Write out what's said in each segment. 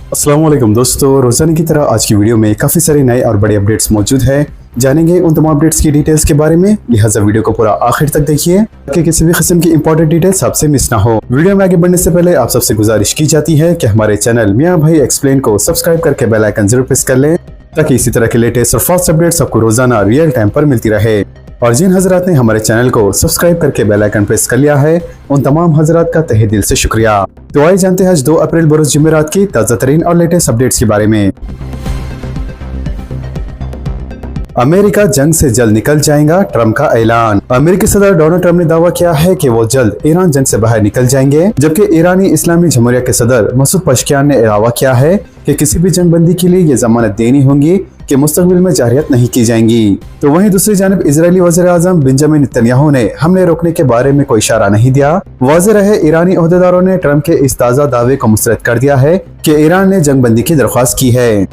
अस्सलाम वालेकुम दोस्तों, रोजाना की तरह आज की वीडियो में काफ़ी सारे नए और बड़े अपडेट्स मौजूद हैं। जानेंगे उन तमाम अपडेट्स की डिटेल्स के बारे में, लिहाजा वीडियो को पूरा आखिर तक देखिए ताकि किसी भी किस्म की इंपॉर्टेंट डिटेल्स आपसे मिस ना हो। वीडियो में आगे बढ़ने से पहले आप सबसे गुजारिश की जाती है कि हमारे चैनल मियां भाई एक्सप्लेन को सब्सक्राइब करके बेल आइकन जरूर प्रेस कर लें ताकि इसी तरह के लेटेस्ट और फास्ट अपडेट्स आपको रोजाना रियल टाइम पर मिलती रहे। और जिन हजरात ने हमारे चैनल को सब्सक्राइब करके बेल आइकन प्रेस कर लिया है, उन तमाम हजरात का तहे दिल से शुक्रिया। तो आइए जानते हैं आज 2 अप्रैल बरोज जुमेरात की ताज़ा तरीन और लेटेस्ट अपडेट्स के बारे में। अमेरिका जंग से जल्द निकल जाएगा, ट्रंप का ऐलान। अमेरिकी सदर डोनाल्ड ट्रंप ने दावा किया है कि वो जल्द ईरान जंग से बाहर निकल जाएंगे, जबकि ईरानी इस्लामी जमहूरिया के सदर मसूद पशकियान ने दावा किया है कि किसी भी जंगबंदी के लिए ये जमानत देनी होगी कि मुस्तकबिल में जारियत नहीं की जाएंगी। तो वहीं दूसरी जानिब इजरायली वज़ीर-ए-आज़म बेंजामिन नेतन्याहू ने हमले रोकने के बारे में कोई इशारा नहीं दिया। वाज़ेह रहे ईरानी ओहदेदारों ने ट्रंप के इस ताज़ा दावे को मुस्तरद कर दिया है कि ईरान ने जंगबंदी की दरख्वास्त की है।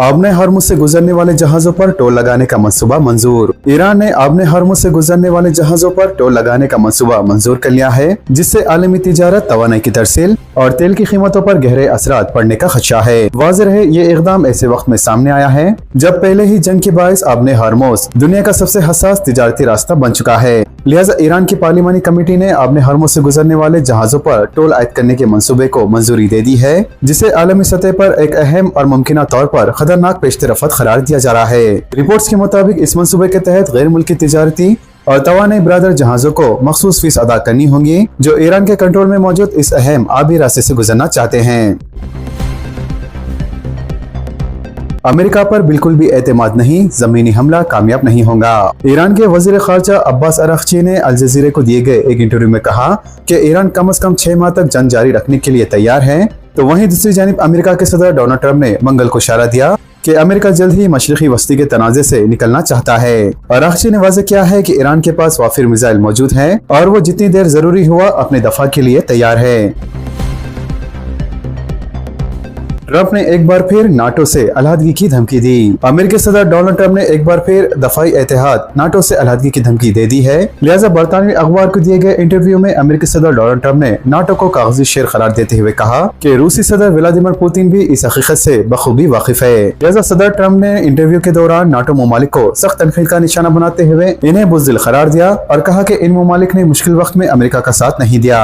आबने हरमुज से गुजरने वाले जहाजों पर टोल लगाने का मंसूबा मंजूर। ईरान ने आबने हरमुज से गुजरने वाले जहाजों पर टोल लगाने का मंसूबा मंजूर कर लिया है, जिससे आलमी तिजारत, तवानाई की तरसील और तेल की कीमतों पर गहरे असरात पड़ने का खदशा है। वाज़ेह रहे ये इकदाम ऐसे वक्त में सामने आया है जब पहले ही जंग के बायस आबने हरमुज दुनिया का सबसे हसास तिजारती रास्ता बन चुका है। लिहाजा ईरान की पार्लिमानी कमेटी ने आबने हरमुज से गुजरने वाले जहाजों पर टोल आयद करने के मंसूबे को मंजूरी दे दी है, जिसे आलमी सतह पर एक अहम और मुमकिन तौर पर खतरनाक पेशरफ्त करार दिया जा रहा है। रिपोर्ट्स के मुताबिक इस मंसूबे के तहत गैर मुल्की तिजारती और तवानाई बरादर जहाजों को मखसूस फीस अदा करनी होंगी जो ईरान के कंट्रोल में मौजूद इस अहम आबी रास्ते से गुजरना चाहते हैं। अमेरिका पर बिल्कुल भी एतमाद नहीं, जमीनी हमला कामयाब नहीं होगा। ईरान के वजीर खारजा अब्बास अरागची ने अल जज़ीरा को दिए गए एक इंटरव्यू में कहा कि ईरान कम से कम 6 माह तक जंग जारी रखने के लिए तैयार है। तो वहीं दूसरी जानिब अमेरिका के सदर डोनाल्ड ट्रंप ने मंगल को इशारा दिया कि अमेरिका जल्द ही मशरिकी वस्ती के तनाज़े से निकलना चाहता है। अरागची ने वाज़ेह किया है कि ईरान के पास वाफिर मिसाइल मौजूद हैं और वो जितनी देर जरूरी हुआ अपने दफा के लिए तैयार है। ट्रंप ने एक बार फिर नाटो से अलहदगी की धमकी दी। अमेरिकी सदर डोनाल्ड ट्रंप ने एक बार फिर दफाई एतिहाद नाटो से अलहदगी की धमकी दे दी है। लिहाजा बरतानवी अखबार को दिए गए इंटरव्यू में अमेरिकी सदर डोनाल्ड ट्रंप ने नाटो को कागजी शेर करार देते हुए कहा कि रूसी सदर व्लादिमीर पुतिन भी इस हकीकत से बखूबी वाकिफ है। लिहाजा सदर ट्रंप ने इंटरव्यू के दौरान नाटो ममालिक को सख्त तनकीद का निशाना बनाते हुए इन्हें बुज़दिल करार दिया और कहा कि इन ममालिक ने मुश्किल वक्त में अमेरिका का साथ नहीं दिया।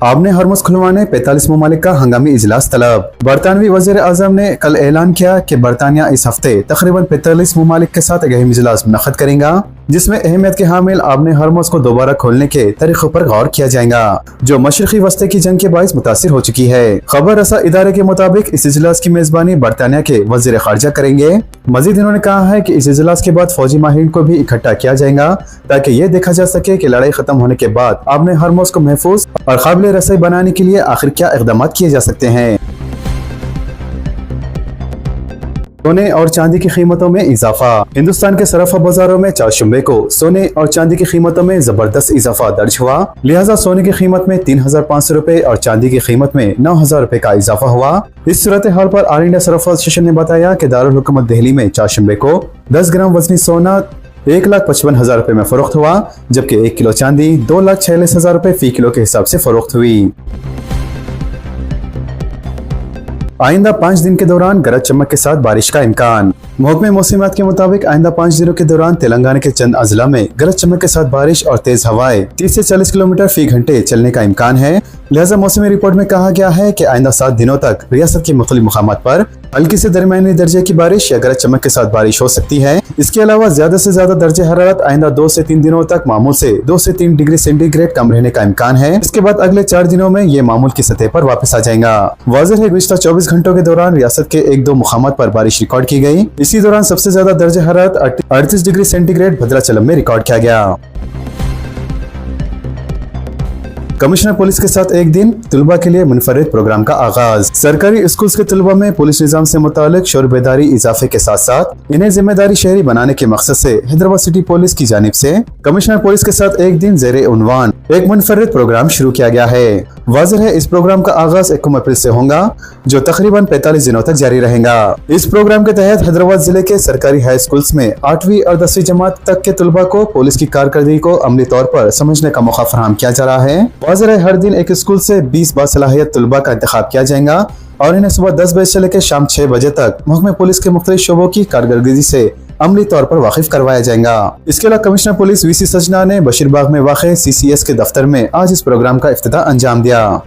आबने हरमुज खुलवाने 45 ममालिक का हंगामी इजलास तलब। बरतानवी वज़ीर-ए-आज़म ने कल ऐलान किया कि बरतानिया इस हफ्ते तकरीबन 45 ममालिक के साथ एक अहम इजलास मुनक़्क़द करेगा, जिसमें अहमियत के हामिल आबने हरमुज को दोबारा खोलने के तरीक़ों पर गौर किया जाएगा जो मशरिक़ी वस्ती की जंग के बायस मुतासिर हो चुकी है। खबर रसा इदारे के मुताबिक इस इजलास की मेजबानी बरतानिया के वज़ीर ख़ारजा करेंगे। मजीद इन्होंने कहा है कि इस इजलास के बाद फौजी माहिरीन को भी इकट्ठा किया जाएगा ताकि ये देखा जा सके कि लड़ाई खत्म होने के बाद आबने हरमुज को महफूज और काबिल रसाई बनाने के लिए आखिर क्या इक़दाम किए जा सकते हैं। सोने और चांदी की कीमतों में इजाफा। हिंदुस्तान के सराफा बाजारों में चारशंबे को सोने और चांदी की कीमतों में जबरदस्त इजाफा दर्ज हुआ। लिहाजा सोने की कीमत में 3,500 रुपए और चांदी की कीमत में 9,000 रुपए का इजाफा हुआ। इस सूरत हाल पर ऑल इंडिया सराफा एसोसिएशन ने बताया कि दारुल हुकूमत दिल्ली में चारशंबे को 10 ग्राम वजनी सोना 1,55,000 रुपए में फरोख्त हुआ, जबकि 1 किलो चांदी 2,46,000 रुपए फी किलो के हिसाब से फरोख्त हुई। आइंदा 5 दिन के दौरान गरज चमक के साथ बारिश का इम्कान। महकमे मौसमियात के मुताबिक आइंदा 5 दिनों के दौरान तेलंगाना के चंद अजला में गरज चमक के साथ बारिश और तेज हवाएं 30 से 40 किलोमीटर फी घंटे चलने का इम्कान है। लिहाजा मौसमी रिपोर्ट में कहा गया है कि आइंदा 7 दिनों तक रियासत के मुख्तलिफ मुकामात पर हल्की से दरमियानी दर्जे की बारिश या गरज चमक के साथ बारिश हो सकती है। इसके अलावा ज्यादा से ज्यादा दर्जे हरारत आइंदा 2 से 3 दिनों तक मामूल से 2 से 3 डिग्री सेंटीग्रेड कम रहने का इम्कान है। इसके बाद अगले 4 दिनों में ये मामूल की सतह पर वापस आ जाएगा। वाज़ेह है गुज़िश्ता 24 घंटों के दौरान रियासत के 1-2 मुकामात पर बारिश रिकॉर्ड की गई। इसी दौरान सबसे ज्यादा दर्जे हरारत 38 डिग्री सेंटीग्रेड भद्राचलम में रिकॉर्ड किया गया। कमिश्नर पुलिस के साथ एक दिन, तलबा के लिए मुनफरिद प्रोग्राम का आगाज। सरकारी स्कूल्स के तलबा में पुलिस निजाम से मुतालिक शोर बेदारी इजाफे के साथ साथ इन्हें जिम्मेदारी शहरी बनाने के मकसद से हैदराबाद सिटी पुलिस की जानिब से कमिश्नर पुलिस के साथ एक दिन ज़ेरे उन्वान एक मुनफरिद प्रोग्राम शुरू किया गया है। वाज़ेह है इस प्रोग्राम का आगाज 1 अप्रैल से होगा, जो तकरीबन 45 दिनों तक जारी रहेगा। इस प्रोग्राम के तहत हैदराबाद जिले के सरकारी हाई स्कूल्स में 8वीं और 10वीं जमात तक के तलबा को पुलिस की कारकर्दगी को अमली तौर पर समझने का मौका फराहम किया जा रहा है। वाज़ेह है हर दिन एक स्कूल से 20 बासलाहियत तलबा का इंतखाब किया जाएगा और इन्हें सुबह 10 बजे से लेकर शाम 6 बजे तक महकमे पुलिस के मुख्तलिफ शोबों की कारकर्दगी से अमली तौर पर वाकिफ करवाया जाएगा। इसके अलावा कमिश्नर पुलिस वीसी सजना ने बशीरबाग में वाक़े CCS के दफ्तर में आज इस प्रोग्राम का इफ्तिताह अंजाम दिया।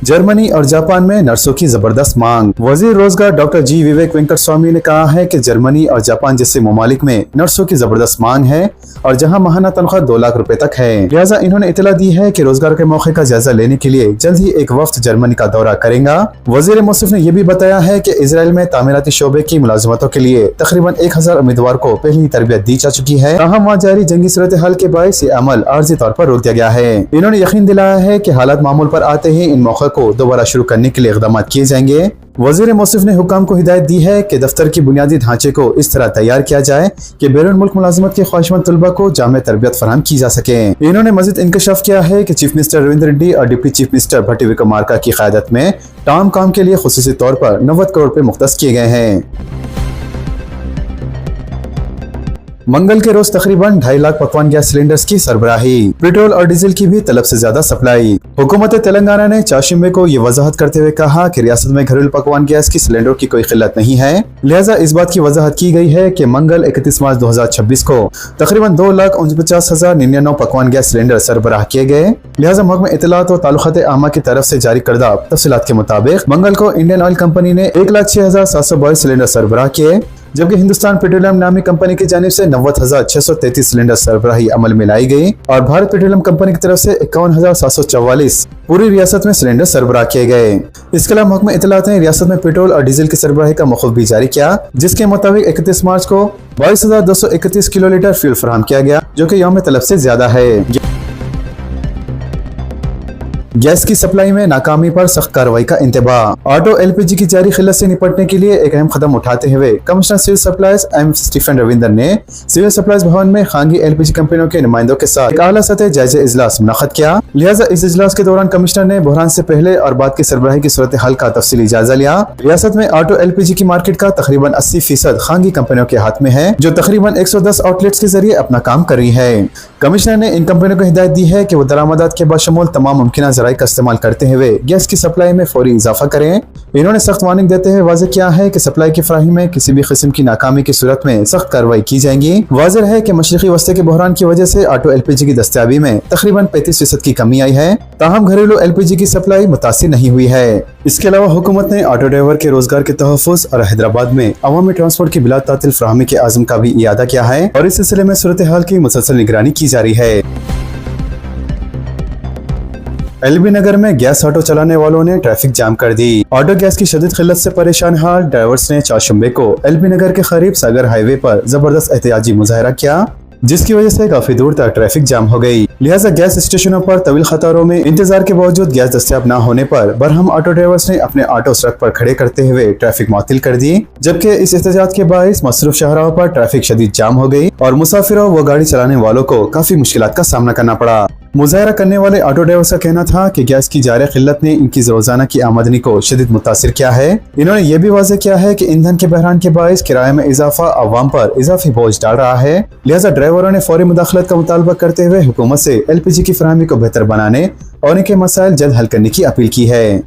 जर्मनी और जापान में नर्सों की जबरदस्त मांग। वजीर रोजगार डॉक्टर जी विवेक वेंकट स्वामी ने कहा है कि जर्मनी और जापान जैसे ममालिक में नर्सों की जबरदस्त मांग है और जहां माहाना तनख्वाह 2 लाख रुपए तक है। लिहाजा इन्होंने इतला दी है कि रोजगार के मौके का जायजा लेने के लिए जल्द ही एक वफ्द जर्मनी का दौरा करेगा। वजीर मौसूफ ने यह भी बताया है कि इसराइल में तामीराती शोबे की मुलाजमतों के लिए तकरीबन 1000 उम्मीदवार को पहली तरबियत दी जा चुकी है। ताहम वहाँ जारी जंगी सूरत हाल के बायस ये अमल आर्जी तौर पर रोक दिया गया है। इन्होंने यकीन दिलाया है कि हालात मामूल पर आते ही इन मौके को दोबारा शुरू करने के लिए इक़दाम किए जाएंगे। वज़ीर मौसूफ ने हुकाम को हिदायत दी है कि दफ्तर की बुनियादी ढांचे को इस तरह तैयार किया जाए कि बैरून मुल्क मुलाजिमत के ख्वाहिशमंद तलबा को जामे तरबियत फराहम की जा सके। इन्होंने मजीद इंकशाफ किया है कि चीफ मिनिस्टर रविंद्र रेड्डी और डिप्टी चीफ मिनिस्टर भट्टी विक्रमार्का की क़यादत में तमाम काम के लिए खुसूसी तौर पर 90 करोड़ रुपए मुख्तस किए गए हैं। मंगल के रोज तकरीबन 2.5 लाख पकवान गैस सिलेंडर्स की सरबराही। पेट्रोल और डीजल की भी तलब से ज्यादा सप्लाई। हुकूमत तेलंगाना ने चाशिम्बे को ये वजाहत करते हुए कहा कि रियासत में घरेलू पकवान गैस की सिलेंडर की कोई किल्लत नहीं है। लिहाजा इस बात की वजाहत की गई है कि मंगल 31 मार्च 2026 को तकरीबन 2,49,099 पकवान गैस सिलेंडर सरबराह किए गए। लिहाजा महकमा इत्तलात और ताल्लुकात आमा की तरफ से जारी करदा तफसीलात के मुताबिक मंगल को इंडियन ऑयल कंपनी ने 1,06,722 सिलेंडर सरबराह किए, जबकि हिंदुस्तान पेट्रोलियम नामी कंपनी की जानिब से 90,633 सिलेंडर सरबराही अमल में लाई गई और भारत पेट्रोलियम कंपनी की तरफ से 51,744 पूरी रियासत में सिलेंडर सरबराह किए गए। इसके अलावा महकमा इत्तलात ने रियासत में पेट्रोल और डीजल की सरबराही का मौक़ूफ़ भी जारी किया, जिसके मुताबिक 31 मार्च को 22,231 किलोलीटर फ्यूल फराहम किया गया, जो कि यौम तलब से ज्यादा है। गैस की सप्लाई में नाकामी पर सख्त कार्रवाई का इंतबाह। ऑटो LPG की जारी खिल्लत से निपटने के लिए एक अहम कदम उठाते हुए commissioner civil supplies M. Stephen Ravinder ने सिविल सप्लाईज भवन में खानगी LPG कंपनियों के नुमाइंदों के साथ एक आला सतह जायजा इजलास मुनक़्क़द किया। लिहाजा इस इजलास के दौरान कमिश्नर ने बहरान से पहले और बाद की सरबराही की सूरत हाल का तफसीली जायजा लिया। रियासत में ऑटो LPG की मार्केट का तकरीबन 80% खानगी कंपनियों के हाथ में है, जो तकरीबन 110 आउटलेट्स के जरिए अपना काम कर रही है। कमिश्नर ने इन कंपनियों को हिदायत दी है कि वो दरामदात के बशमूल तमाम मुमकिन ज़राए का इस्तेमाल करते हुए गैस की सप्लाई में फौरी इजाफा करें। इन्होंने सख्त वार्निंग देते हुए वाज़ेह किया है कि सप्लाई की फराहमी में किसी भी किस्म की नाकामी की सूरत में सख्त कार्रवाई की जाएगी। वाज़ेह है कि मशरिकी वस्ते के बहरान की वजह से ऑटो LPG की दस्तयाबी में तकरीबन 35% की कमी आई है, ताहम घरेलू LPG की सप्लाई मुतासिर नहीं हुई है। इसके अलावा हुकूमत ने ऑटो ड्राइवर के रोजगार के तहफ़्फ़ुज़ और हैदराबाद में अवामी ट्रांसपोर्ट की बिला तातिल फराहमी के आज़म का भी इयादा किया है और इस सिलसिले में सूरत हाल की मुसलसल निगरानी की जा रही है। LB नगर में गैस ऑटो चलाने वालों ने ट्रैफिक जाम कर दी। ऑटो गैस की शदीद किल्लत से परेशान हाल ड्राइवर्स ने चाशिम्बे को LB नगर के करीब सागर हाईवे पर जबरदस्त एहतियाजी मुजाहरा किया, जिसकी वजह से काफी दूर तक ट्रैफिक जाम हो गई। लिहाजा गैस स्टेशनों पर तवील कतारों में इंतजार के बावजूद गैस दस्तयाब न होने पर बरहम ऑटो ड्राइवर्स ने अपने ऑटो सड़क पर खड़े करते हुए ट्रैफिक मुअत्तिल कर दी, जबकि इस एहतजाज के बायस मसरूफ शाहराहों पर ट्रैफिक शदीद जाम हो गई और मुसाफिरों व गाड़ी चलाने वालों को काफी मुश्किलात का सामना करना पड़ा। मुजाहरा करने वाले ऑटो ड्राइवर्स का कहना था कि गैस की जारी किल्लत ने इनकी रोजाना की आमदनी को शदीद मुतासिर किया है। इन्होंने ये भी वाज़ेह किया है कि ईंधन के बहरान के बायस किराए में इजाफा अवाम पर इजाफी बोझ डाल रहा है। लिहाजा ड्राइवरों ने फौरी मुदाखलत का मुतालबा करते हुए हुकूमत से LPG की फराहमी को बेहतर बनाने और इनके मसाइल जल्द हल करने की अपील की है।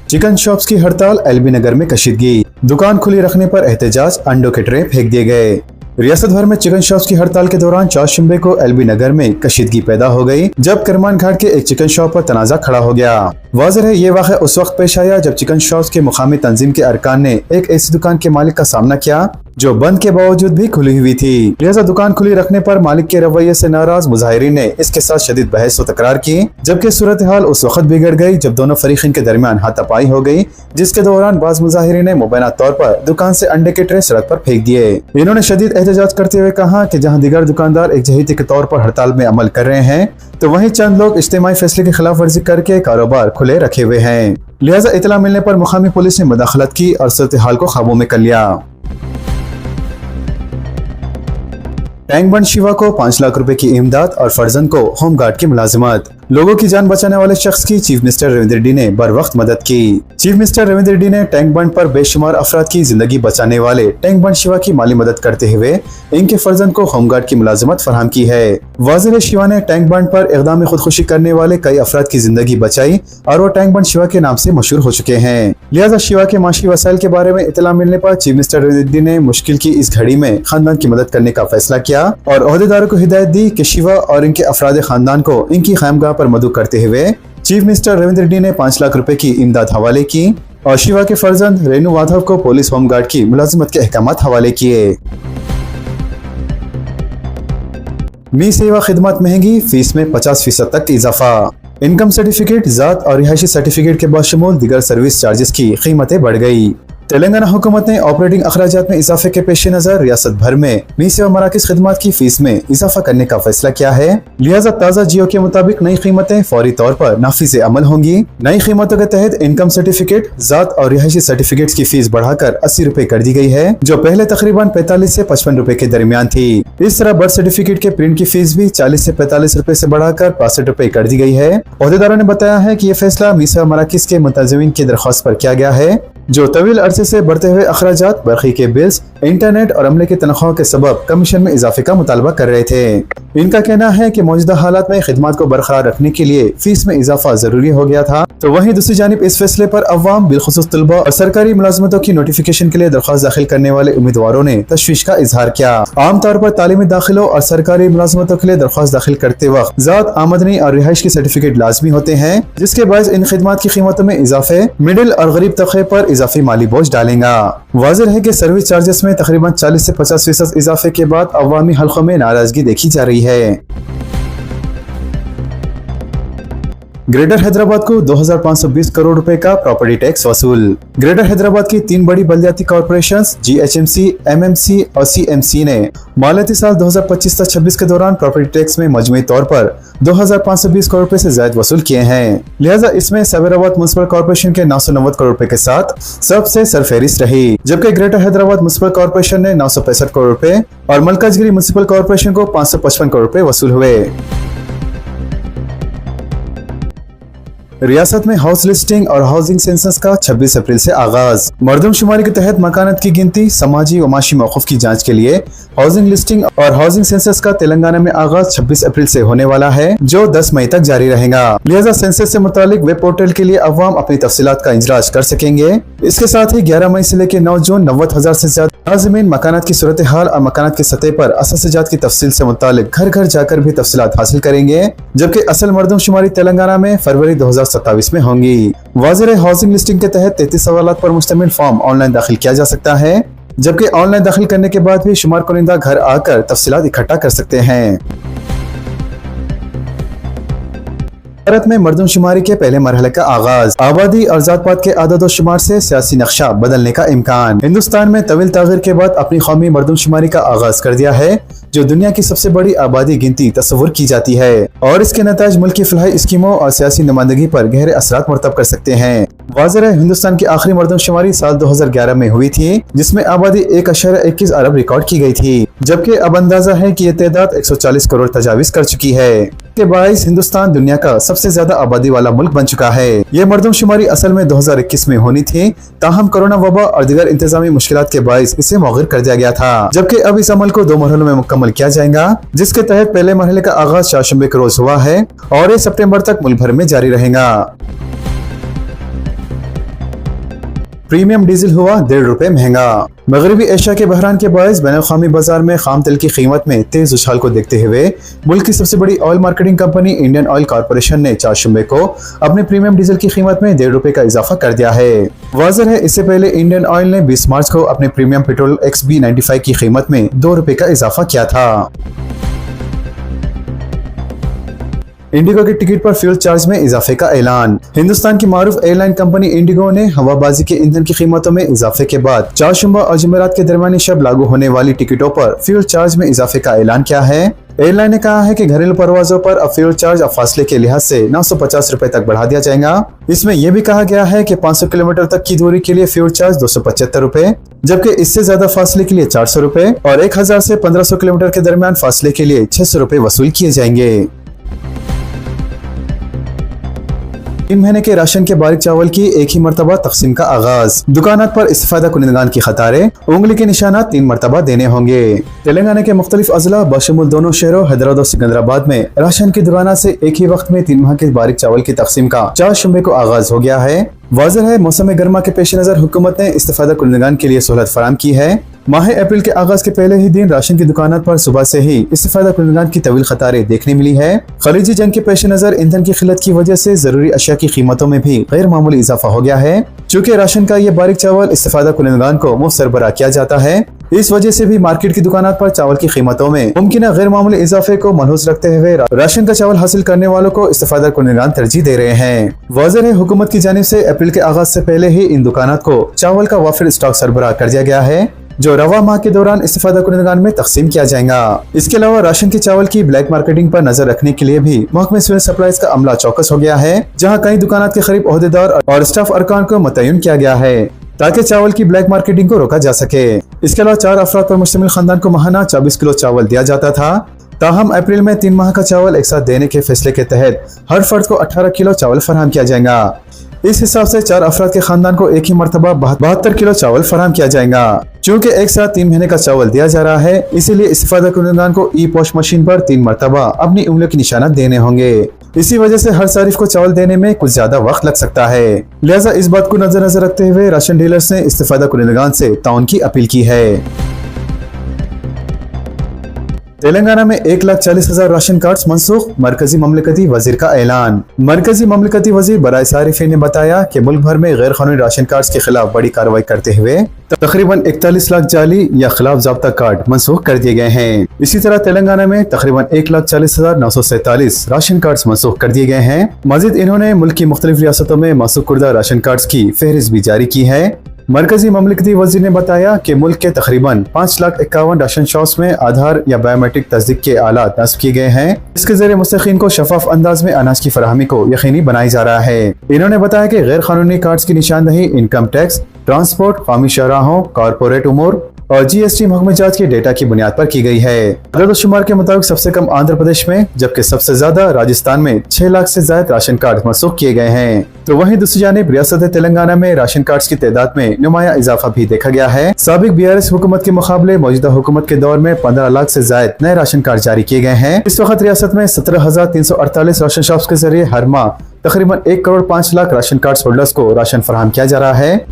चिकन शॉप्स की हड़ताल LB नगर में कशीदगी। दुकान खुली रखने पर एहतजाज, अंडों के ट्रे फेंक दिए गए। रियासत भर में चिकन शॉप्स की हड़ताल के दौरान चाशिम्बे को LB नगर में कशीदगी पैदा हो गई, जब करमान घाट के एक चिकन शॉप पर तनाजा खड़ा हो गया। वाज़ेह है ये वाक़या उस वक्त पेश आया जब चिकन शॉप्स के मुकामी तंजीम के अरकान ने एक ऐसी दुकान के मालिक का सामना किया जो बंद के बावजूद भी खुली हुई थी। लिहाजा दुकान खुली रखने पर मालिक के रवैये से नाराज मुजाहिरीन ने इसके साथ शदीद बहस व तकरार की, जबकि सूरत हाल उस वक्त बिगड़ गई जब दोनों फरीकीन के दरमियान हाथापाई हो गई, जिसके दौरान बाज मुजाहिरीन ने मुबैना तौर पर दुकान से अंडे के ट्रे सड़क पर फेंक दिए। इन्होंने शदीद एहतजाज करते हुए कहा कि जहां दीगर दुकानदार एक जहीती के तौर पर हड़ताल में अमल कर रहे हैं, तो वहीं चंद लोग इज्तिमाई फैसले की खिलाफ वर्जी करके कारोबार खुले रखे हुए हैं। लिहाजा इतला मिलने पर मुकामी पुलिस ने मुदाखलत की और सूरत हाल को काबू में कर लिया। टैंक बंड शिवा को 5 लाख रुपए की इमदाद और फर्जंद को होमगार्ड की मुलाजिमत। लोगों की जान बचाने वाले शख्स की चीफ मिनिस्टर रविंद्र रेड्डी ने बर वक्त मदद की। चीफ मिनिस्टर रविंद्र रेड्डी ने टैंक बंड पर बेशुमार अफराद की जिंदगी बचाने वाले टैंक बंड शिवा की माली मदद करते हुए इनके फर्जंद को होमगार्ड की मुलाजिमत फराहम की है। वाजिर शिवा ने टैंक बंड पर इक़दाम खुदकुशी करने वाले कई अफराद की जिंदगी बचाई और वो टैंक बंड शिवा के नाम से मशहूर हो चुके हैं। लिहाजा शिवा के माशी वसाइल के बारे में इतला मिलने पर चीफ मिनिस्टर रविंद्र रेड्डी ने मुश्किल की इस घड़ी में खानदान की मदद करने का फैसला किया और ओहदेदारों को हिदायत दी कि शिवा और इनके अफराद खानदान को इनकी खैमगाह पर मदू करते हुए चीफ मिनिस्टर रविंद्र रेड्डी ने 5 लाख रुपए की इमदाद हवाले की और शिवा के फर्जंद रेणु वाधव को पुलिस होमगार्ड की मुलाजिमत के अहकामात हवाले किए। मी सेवा खिदमत महंगी, फीस में 50% तक इजाफा। इनकम सर्टिफिकेट, जात और रिहायशी सर्टिफिकेट के बाशमूल दीगर सर्विस चार्जेस की कीमतें बढ़ गई। तेलंगाना हुकूमत ने ऑपरेटिंग अखराजात में इजाफे के पेश नजर रियासत भर में मी सेवा मराकिज खिदमत की फीस में इजाफा करने का फैसला किया है। लिहाजा ताज़ा जियो के मुताबिक नई कीमतें फौरी तौर पर नाफिज अमल होंगी। नई कीमतों के तहत इनकम सर्टिफिकेट, जात और रिहायशी सर्टिफिकेट की फीस बढ़ाकर 80 रुपए कर दी गई है, जो पहले तकरीबन 45 से 55 रुपए के दरमियान थी। इस तरह बर्थ सर्टिफिकेट के प्रिंट की फीस भी 40 से 45 रुपए से बढ़ाकर 65 रुपए कर दी गई है। ओहदेदारों ने बताया है कि यह फैसला मी सेवा मराकिज के मुंतजिमीन की दरख्वास्त पर किया गया है, जो तवील अरसे से बढ़ते हुए अखराजात, बरखी के बिल्स, इंटरनेट और अमले की तनख्वाहों के सबब कमीशन में इजाफे का मुतालबा कर रहे थे। इनका कहना है कि मौजूदा हालात में खिदमत को बरकरार रखने के लिए फीस में इजाफा जरूरी हो गया था। तो वहीं दूसरी जानिब इस फैसले पर अवाम, बिलखुसूस तलबा और सरकारी मुलाजमतों की नोटिफिकेशन के लिए दरख्वास्त दाखिल करने वाले उम्मीदवारों ने तशवीश का इजहार किया। आमतौर पर तालीमी दाखिलों और सरकारी मुलाजमतों के लिए दरख्वास्त दाखिल करते वक्त जात, आमदनी और रिहाइश की सर्टिफिकेट लाजमी होते हैं, जिसके बायस इन खिदमत की कीमतों में इजाफे मिडिल और गरीब तबके पर इजाफी माली बोझ डालेगा। वाज़िह है कि सर्विस चार्जेस में तकरीबन 40 से 50% इजाफे के बाद अवामी हल्कों में नाराजगी देखी जा रही है। ग्रेटर हैदराबाद को 2520 करोड़ रुपए का प्रॉपर्टी टैक्स वसूल। ग्रेटर हैदराबाद की 3 बड़ी बल्दियाती कॉर्पोरेशंस GHMC, MMC और CMC ने मालियाती साल 2025-26 के दौरान प्रॉपर्टी टैक्स में मजमूई तौर पर 2520 करोड़ रुपए से ज्यादा वसूल किए हैं। लिहाजा इसमें साबराबाद म्युनिसिपल कॉर्पोरेशन के 990 करोड़ रुपए के साथ सबसे सरफहरिस्त रही, जबकि ग्रेटर हैदराबाद म्युनिसिपल कॉर्पोरेशन ने 965 करोड़ रुपए और मलकाजगिरी म्युनिसिपल कॉर्पोरेशन को 555 करोड़ रुपए वसूल हुए। रियासत में हाउस लिस्टिंग और हाउसिंग सेंसस का 26 अप्रैल से आगाज। मरदमशुमारी के तहत मकानात की गिनती, समाजी व माशी मौक़िफ़ की जांच के लिए हाउसिंग लिस्टिंग और हाउसिंग सेंसस का तेलंगाना में आगाज 26 अप्रैल से होने वाला है, जो 10 मई तक जारी रहेगा। लिहाजा सेंसस से मुतालिक वेब पोर्टल के लिए अवाम अपनी तफसीलात का इंजराज कर सकेंगे। इसके साथ ही 11 मई से लेकर 9 जून 90,000 से ज्यादा नाज़िमीन मकानात की सूरत हाल और मकानात की सतह पर असासाजात की तफसील से मुतालिक घर घर जाकर भी तफसीलात हासिल करेंगे, जबकि असल मरदमशुमारी तेलंगाना में फरवरी 2027 में होंगी। वाज़िह हाउसिंग लिस्टिंग के तहत 33 सवालात पर मुश्तमिल फॉर्म ऑनलाइन दाखिल किया जा सकता है, जबकि ऑनलाइन दाखिल करने के बाद भी शुमार कुनिंदा घर आकर तफसीलात इकट्ठा कर सकते हैं। भारत में मरदमशुमारी के पहले मरहले का आगाज। आबादी और जात पात के आदद शुमार से सियासी नक्शा बदलने का इम्कान। हिंदुस्तान में तवील तागीर के बाद अपनी कौमी मरदमशुमारी का आगाज कर दिया है, जो दुनिया की सबसे बड़ी आबादी गिनती तस्वुर की जाती है और इसके नताज मुल्क की फलाही स्कीमों और सियासी नुमाइंदगी पर गहरे असरात मुरतब कर सकते हैं। वाज़िह है हिंदुस्तान की आखिरी मरदमशुमारी साल 2011 में हुई थी, जिसमें आबादी 1.21 अरब रिकॉर्ड की गई थी, जबकि अब अंदाजा है कि यह तादाद 140 करोड़ तजावीज कर चुकी है। के बाइस हिंदुस्तान दुनिया का सबसे ज्यादा आबादी वाला मुल्क बन चुका है। ये मरदमशुमारी असल में 2021 में होनी थी, ताहम कोरोना वबा और दीगर इंतजामी मुश्किलात के बाइस इसे मौखर कर दिया गया था, जबकि अब इस अमल को 2 मरहलों में मुकम्मल किया जाएगा, जिसके तहत पहले मरहले का आगाज चारशंबे के रोज हुआ है और ये सितंबर तक मुल्क भर में जारी रहेगा। प्रीमियम डीजल हुआ 1.5 रुपए महंगा। मगरबी एशिया के बहरान के बायस बैनुल-अक़वामी बाजार में खाम तेल की कीमत में तेज उछाल को देखते हुए मुल्क की सबसे बड़ी oil marketing company Indian oil corporation ने चारशंबे को अपने प्रीमियम डीजल की कीमत में 1.5 रुपए का इजाफा कर दिया है। वाज़िह है इससे पहले इंडियन ऑयल ने 20 मार्च को अपने प्रीमियम पेट्रोल XB95 की कीमत में 2 रुपए का इजाफा किया था। इंडिगो के टिकट पर फ्यूल चार्ज में इजाफे का ऐलान। हिंदुस्तान की मारूफ एयरलाइन कंपनी इंडिगो ने हवाबाजी के ईंधन की कीमतों में इजाफे के बाद चारशंबा और जुमेरात के दरमियानी शब लागू होने वाली टिकटों पर फ्यूल चार्ज में इजाफे का ऐलान किया है। एयरलाइन ने कहा है कि घरेलू परवाजों पर अब फ्यूल चार्ज अब फासले के लिहाज से 950 रुपए तक बढ़ा दिया जाएगा। इसमें यह भी कहा गया है कि 500 किलोमीटर तक की दूरी के लिए फ्यूल चार्ज 275 रुपए, जबकि इससे ज्यादा फासले के लिए 400 रुपए और 1000 से 1500 किलोमीटर के दरमियान फासले के लिए 600 रुपए वसूल किए जाएंगे। 3 महीने के राशन के बारीक चावल की एक ही मरतबा तकसीम का आगाज। दुकानात पर इस्तेफादा कुनिंदगान की खतारें, उंगली के निशानात 3 मरतबा देने होंगे। तेलंगाना के मुख्तलिफ अजला बशमुल दोनों शहरों हैदराबाद और सिकंदराबाद में राशन की दुकानात से एक ही वक्त में 3 माह के बारीक चावल की तकसीम का 4 शुबे को आगाज हो गया है। वाज़ेह है मौसम गर्मा के पेश नजर हुकूमत ने इस्तेफादा कुनिंदगान के लिए सहूलत फराम की है। माह अप्रैल के आगाज के पहले ही दिन राशन की दुकानात पर सुबह से ही इस्तेफादा कुनिंदगान की तवील कतारें देखने मिली है। खलीजी जंग के पेश नजर ईंधन की किल्लत की वजह से जरूरी अशिया की कीमतों में भी गैर मामूली इजाफा हो गया है। चूँकि राशन का ये बारीक चावल इस्तेफादा कुनिंदगान को मुफ्त सरबराह किया जाता है, इस वजह से भी मार्केट की दुकानात पर चावल की कीमतों में मुमकिन गैर मामूली इजाफे को मलहूज रखते हुए राशन का चावल हासिल करने वालों को इस्तेफादा कुनिंदगान तरजीह दे रहे हैं। वाज़ेह है हुकूमत की जानिब से अप्रैल के आगाज से पहले ही इन दुकानात को चावल का वाफिर स्टॉक सरबराह कर दिया गया है, जो रवा माह के दौरान इस्तेफादा कुनिंदगान में तकसीम किया जाएगा। इसके अलावा राशन के चावल की ब्लैक मार्केटिंग पर नजर रखने के लिए भी महकमे सिविल सप्लाईज का अमला चौकस हो गया है, जहां कई दुकानात के करीब ओहदेदार और स्टाफ अरकान को मुतय्यन किया गया है ताकि चावल की ब्लैक मार्केटिंग को रोका जा सके। इसके अलावा 4 अफराद पर मुश्तमिल खानदान को माहाना 24 किलो चावल दिया जाता था। ताहम अप्रैल में 3 माह का चावल एक साथ देने के फैसले के तहत हर फर्द को 18 किलो चावल फराहम किया जाएगा। इस हिसाब से 4 अफराद के खानदान को एक ही मरतबा 72 किलो चावल फराहम किया जाएगा। चूँकि एक साथ 3 महीने का चावल दिया जा रहा है, इसीलिए इस्तेफादा कुनिंदगान को ई पोस्ट मशीन पर 3 मरतबा अपनी उंगलियों के निशानात देने होंगे। इसी वजह से हर सारिफ को चावल देने में कुछ ज्यादा वक्त लग सकता है। लिहाजा इस बात को नजर रखते हुए राशन डीलर्स ने इस्तेफादा कुनिंदगान से ताउन की अपील की है। तेलंगाना में 1,40,000 राशन कार्ड्स मनसूख, मरकजी ममलकती वजीर का ऐलान। मरकजी ममलकती वजीर बराए सारिफीन ने बताया कि मुल्क भर में गैर कानूनी राशन कार्ड्स के खिलाफ बड़ी कार्रवाई करते हुए तकरीबन 41 लाख जाली या खिलाफ ज़ाब्ता कार्ड मनसूख कर दिए गए हैं। इसी तरह तेलंगाना में तकरीबन 1,40,947 राशन कार्ड्स मनसूख कर दिए गए हैं। मजीद इन्होंने मुल्क की मुख्तलिफ रियासतों में मनसूख कुर्दा राशन कार्ड्स की फहरिस्त भी जारी की है। मरकजी ममलकती वजीर ने बताया कि मुल्क के तकरीबन 5,51,000 राशन शॉप्स में आधार या बायोमेट्रिक तस्दीक के आलात नस्ब किए गए हैं। इसके जरिए मुस्तकीन को शफाफ अंदाज में अनाज की फराहमी को यकीनी बनाई जा रहा है। इन्होंने बताया कि गैर कानूनी कार्ड्स की निशानदही इनकम टैक्स, ट्रांसपोर्ट, कौमी शाहराहों, कॉरपोरेट उमूर और GST महकमे जांच के डेटा की बुनियाद पर की गई है। अदद-ओ-शुमार के मुताबिक सबसे कम आंध्र प्रदेश में, जबकि सबसे ज्यादा राजस्थान में 6 लाख से ज्यादा राशन कार्ड मनसूख किए गए हैं। तो वहीं दूसरी जानिब रियासत तेलंगाना में राशन कार्ड की तादाद में नुमाया इजाफा भी देखा गया है। साबिक BRS हुकूमत के मुकाबले मौजूदा हुकूमत के दौर में 15 लाख से ज्यादा नए राशन कार्ड जारी किए गए हैं। इस वक्त रियासत में 17,348 राशन शॉप्स के जरिए हर माह तकरीबन 1 crore 5 lakh ration card holders को राशन फराहम किया जा रहा है।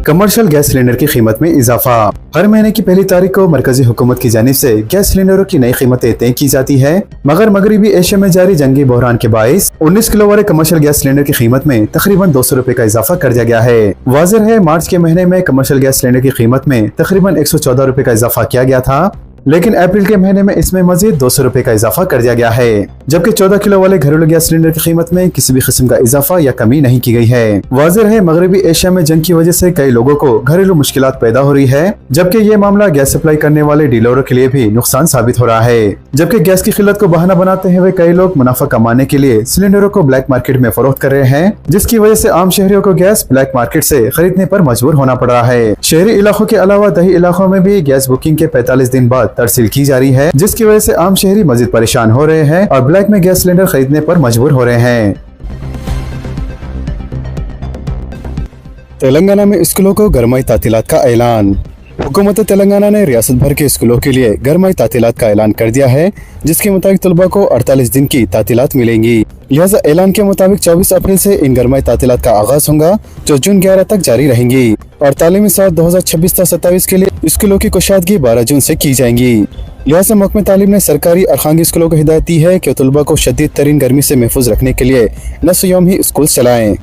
कमर्शियल गैस सिलेंडर की कीमत में इजाफा। हर महीने की पहली तारीख को मरकजी हुकूमत की जानिब से गैस सिलेंडरों की नई कीमतें तय की जाती है, मगर मगरबी एशिया में जारी जंगी बहरान के बाइस 19 किलो वाले कमर्शियल गैस सिलेंडर की कीमत में तकरीबन 200 रुपए का इजाफा कर दिया गया है। वाज़ेह है मार्च के महीने में कमर्शियल गैस सिलेंडर की कीमत में तकरीबन 114 रुपए का इजाफा किया गया था, लेकिन अप्रैल के महीने में इसमें मजीद 200 रुपए का इजाफा कर दिया गया है, जबकि 14 किलो वाले घरेलू गैस सिलेंडर की कीमत में किसी भी किस्म का इजाफा या कमी नहीं की गई है। वाज़ेह है मगरबी एशिया में जंग की वजह से कई लोगों को घरेलू मुश्किलात पैदा हो रही है, जबकि ये मामला गैस सप्लाई करने वाले डीलरों के लिए भी नुकसान साबित हो रहा है। जबकि गैस की किल्लत को बहाना बनाते हुए कई लोग मुनाफा कमाने के लिए सिलेंडरों को ब्लैक मार्केट में फरोख्त कर रहे हैं, जिसकी वजह से आम शहरियों को गैस ब्लैक मार्केट से खरीदने पर मजबूर होना पड़ रहा है। शहरी इलाकों के अलावा दही इलाकों में भी गैस बुकिंग के 45 दिन बाद तरसील की जा रही है, जिसकी वजह से आम शहरी मजीद परेशान हो रहे हैं और ब्लैक में गैस सिलेंडर खरीदने पर मजबूर हो रहे हैं। तेलंगाना में स्कूलों को गरमाई तातीलात का ऐलान। हुकूमत तेलंगाना ने रियासत भर के स्कूलों के लिए गरमाई तातीलात का ऐलान कर दिया है, जिसके मुताबिक तलबा को 48 दिन की तातीलात मिलेंगी। लिहाजा ऐलान के मुताबिक 24 अप्रैल से इन गरमाई तातीलात का आगाज होगा, जो जून 11 तक जारी रहेंगी और तालीमी साल 2026-27 के लिए स्कूलों की कुशादगी 12 जून से की जाएंगी। लिहाजा महकमे तालीम ने सरकारी और खानगी स्कूलों को हिदायत दी है कि तलबा को शदीद तरीन गर्मी से महफूज रखने के लिए नस्फ यौम ही स्कूल चलाएं,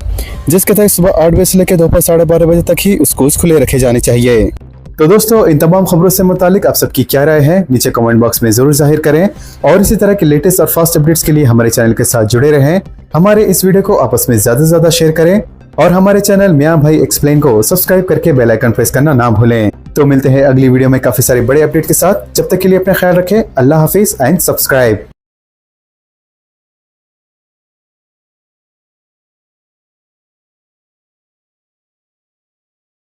जिसके तहत सुबह 8 बजे से लेकर दोपहर 12:30 बजे तक ही स्कूल खुले रखे जाने चाहिए। तो दोस्तों, इन तमाम खबरों से मुतालिक आप सबकी क्या राय है नीचे कमेंट बॉक्स में जरूर जाहिर करें और इसी तरह के लेटेस्ट और फास्ट अपडेट्स के लिए हमारे चैनल के साथ जुड़े रहें। हमारे इस वीडियो को आपस में ज्यादा से ज्यादा शेयर करें और हमारे चैनल मियां भाई एक्सप्लेन को सब्सक्राइब करके बेल आइकन प्रेस करना ना भूलें। तो मिलते हैं अगली वीडियो में काफी सारे बड़े अपडेट के साथ। जब तक के लिए अपना ख्याल रखें। अल्लाह हाफिज एंड सब्सक्राइब।